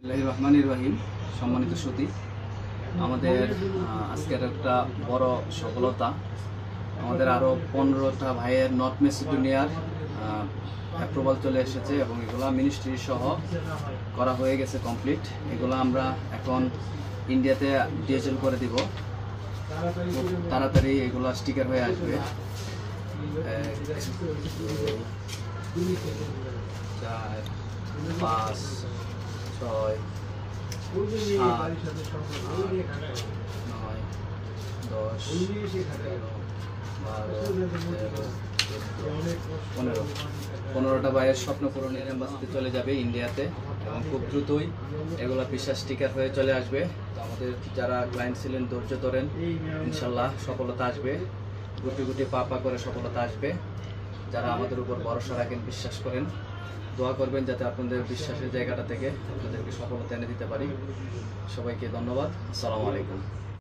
রহমানির রহিম। সম্মানিত সুধী, আমাদের আজকের একটা বড় সফলতা, আমাদের আরও 15টা ভাইয়ের নর্থ মেসিডোনিয়ার অ্যাপ্রুভাল চলে এসেছে এবং এগুলো মিনিস্ট্রি সহ করা হয়ে গেছে কমপ্লিট। এগুলো আমরা এখন ইন্ডিয়াতে ডিএচএল করে দিব, খুব তাড়াতাড়ি এগুলো স্টিকার হয়ে আসবে। 4, 5, 6, 7, 9, 10, 11, 15টা ভাইয়ের স্বপ্ন পূরণের এম্বাসিতে চলে যাবে ইন্ডিয়াতে এবং খুব দ্রুতই এগুলো বিশ্বাস স্টিকার হয়ে চলে আসবে। তো আমাদের যারা ক্লায়েন্ট ছিলেন ধৈর্য ধরেন, ইনশাল্লাহ সফলতা আসবে, গুটি গুটি পা পা করে সফলতা আসবে। যারা আমাদের উপর ভরসা রাখেন, বিশ্বাস করেন, দোয়া করবেন যাতে আপনাদের বিশ্বাসের জায়গাটা থেকে আপনাদেরকে সফলতা এনে দিতে পারি। সবাইকে ধন্যবাদ। আসসালামু আলাইকুম।